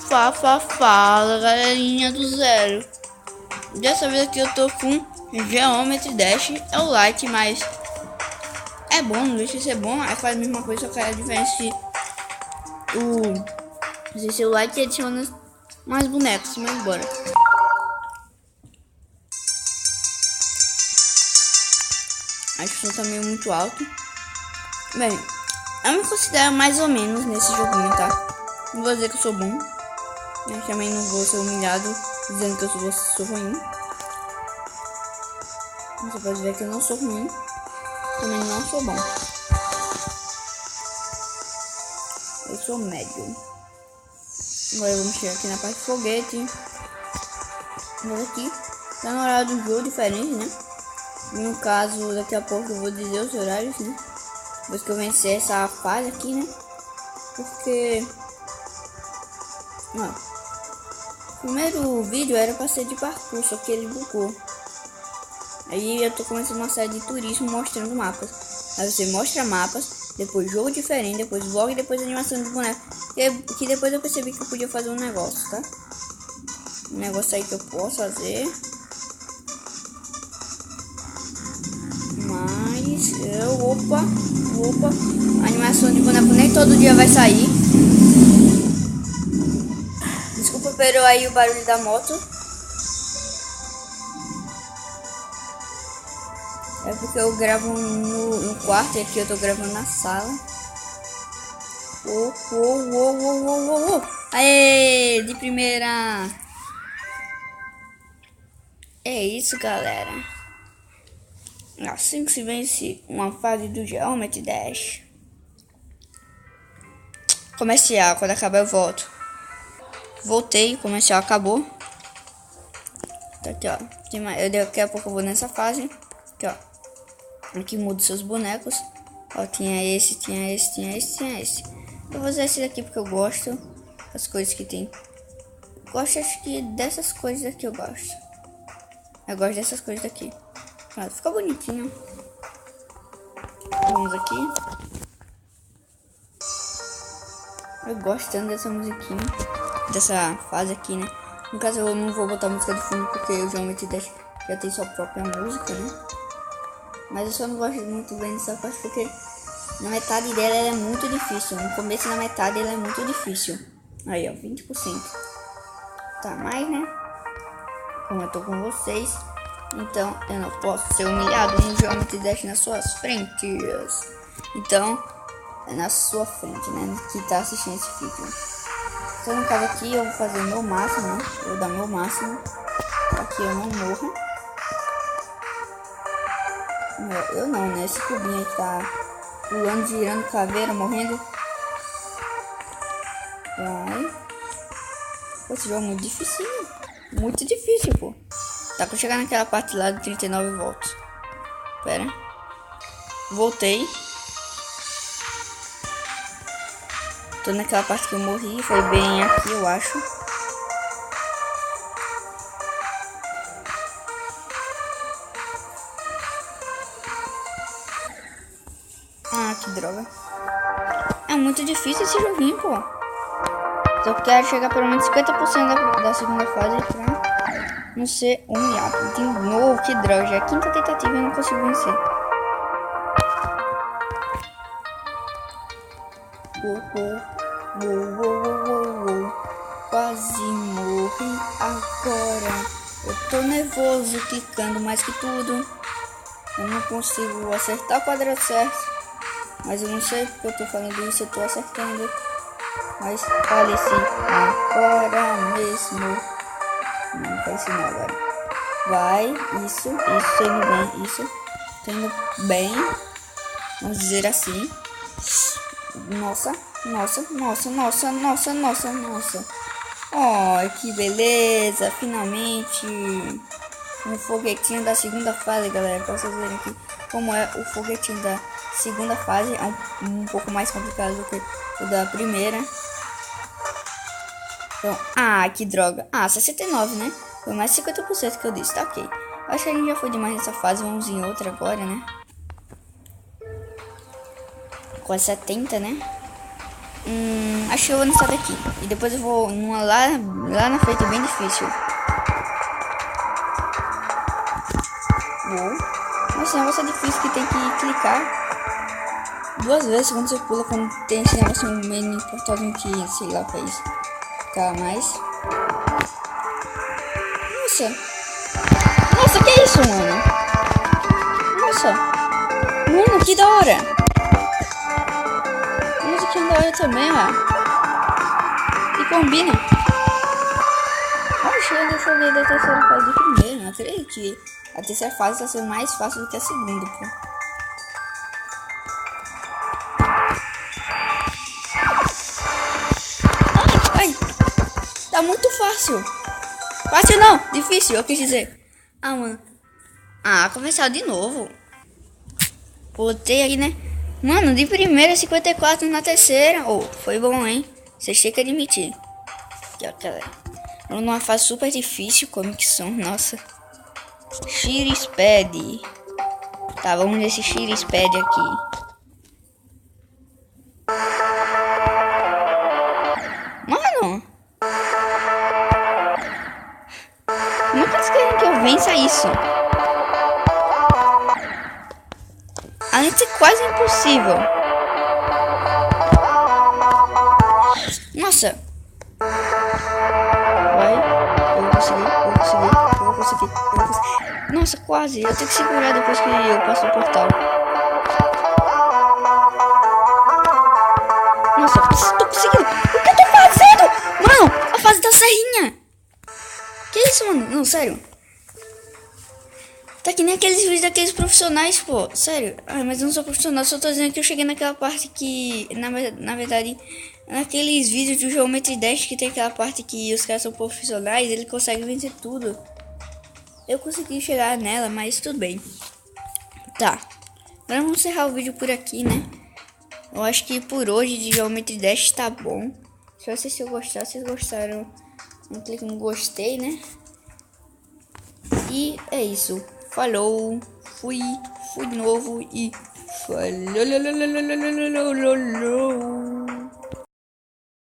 Fala galerinha do zero. Dessa vez aqui eu tô com Geometry Dash. É o light, mas é bom, não deixa de ser bom. É quase a mesma coisa, só que a diferença de o light adiciona mais bonecos. Mas bora. Acho que o som tá meio muito alto. Bem, eu me considero mais ou menos nesse joguinho, tá? Não vou dizer que eu sou bom. Eu também não vou ser humilhado dizendo que eu sou ruim. Você pode ver que eu não sou ruim. Também não sou bom. Eu sou médio. Agora vamos chegar aqui na parte de foguete. Mas aqui tá no horário do jogo diferente, né? No caso, daqui a pouco eu vou dizer os horários, né? Depois que eu vencer essa fase aqui, né? Porque... ó, o primeiro vídeo era pra ser de parkour, só que ele bugou. Aí eu tô começando uma série de turismo mostrando mapas. Aí você mostra mapas, depois jogo diferente, depois vlog e depois animação de boneco. Que depois eu percebi que eu podia fazer um negócio, tá? Um negócio aí que eu posso fazer. Mas opa, a animação de boneco nem todo dia vai sair. Desculpa pelo aí o barulho da moto. É porque eu gravo no quarto e aqui eu tô gravando na sala. Aê, de primeira. É isso, galera. Assim que se vence uma fase do Geometry Dash. Comercial, quando acabar eu volto. Voltei, o comercial acabou. Tá aqui, ó. Daqui a pouco eu vou nessa fase. Aqui, ó. Aqui muda seus bonecos. Ó, tinha esse. Eu vou usar esse daqui porque eu gosto das coisas que tem. Gosto, acho que dessas coisas aqui eu gosto. Eu gosto dessas coisas daqui. Pronto, ficou bonitinho. Vamos aqui. Eu gosto tanto dessa musiquinha. Dessa fase aqui, né? No caso eu não vou botar música de fundo porque o Geometry Dash já tem sua própria música, né? Mas eu só não gosto muito bem dessa parte porque na metade dela ela é muito difícil. No começo e na metade ela é muito difícil. Aí ó, 20%. Tá mais, né? Como eu tô com vocês, então eu não posso ser humilhado no Geometry Dash nas suas frentes. Então é na sua frente, né? Que tá assistindo esse vídeo. Então no caso aqui eu vou fazer o meu máximo, né? Eu vou dar meu máximo. Aqui eu não morro. Eu não, né? Esse cubinho aí tá pulando, girando caveira, morrendo. Vai. Pô, esse jogo é muito difícil. Muito difícil, pô. Tá pra chegar naquela parte lá de 39 volts. Pera. Voltei. Tô naquela parte que eu morri. Foi bem aqui, eu acho. Ah, que droga. É muito difícil esse joguinho, pô. Só quero chegar pelo menos 50% da segunda fase pra não ser humilhado. De novo, que droga. Já é a quinta tentativa e eu não consigo vencer. Quase morri agora. Eu tô nervoso, clicando mais que tudo. Eu não consigo acertar o quadrado certo. Mas eu não sei porque eu tô falando isso, eu tô acertando. Mas faleci agora mesmo. Não faleci não agora. Vai, isso, tô indo bem, isso. Tô indo bem. Vamos dizer assim. Nossa. Oh, que beleza, finalmente. Um foguetinho da segunda fase, galera. Pra vocês verem aqui como é o foguetinho da segunda fase. É um pouco mais complicado do que o da primeira. Então, que droga. 69, né? Foi mais 50% que eu disse, tá ok. Acho que a gente já foi demais nessa fase. Vamos em outra agora, né? Com 70, né? Acho que eu vou nessa daqui. E depois eu vou numa lá na frente, bem difícil. Uou. Nossa, esse negócio é difícil que tem que clicar 2 vezes quando você pula. Quando tem esse negócio meio importante que, sei lá, faz ficar mais. Nossa. Nossa, que é isso, mano? Nossa. Mano, que da hora. A musiquinha da hora também, ó. E combina. Olha, chega de joguei da terceira fase do primeiro. Não acredito que a terceira fase tá sendo mais fácil do que a segunda, pô. Ai, tá muito fácil. Fácil não, difícil, eu quis dizer. Ah, mano. Ah, começar de novo. Botei aqui, né? Mano, de primeira 54 na terceira. Oh, foi bom, hein? Vocês têm que admitir. Aqui, ó, galera. Numa fase super difícil, como que são, nossa. Xirisped. Tá, vamos nesse Xirisped aqui. Mano! Como é que eles querem que eu vença isso? Além de ser quase impossível. Nossa! Vai. Eu vou conseguir. Nossa, quase. Eu tenho que segurar depois que eu passo o portal. Nossa, tô conseguindo. O que eu tô fazendo? Mano, a fase da serrinha. Que isso, mano? Não, sério. Tá que nem aqueles vídeos daqueles profissionais, pô. Sério. Ai, mas eu não sou profissional. Só tô dizendo que eu cheguei naquela parte que... Na verdade... Naqueles vídeos do Geometry Dash que tem aquela parte que os caras são profissionais, ele consegue vencer tudo. Eu consegui chegar nela, mas tudo bem. Tá. Agora vamos encerrar o vídeo por aqui, né? Eu acho que por hoje de Geometry Dash tá bom. Se vocês gostaram, um clique no gostei, né? E é isso. Falou. Fui de novo e falou.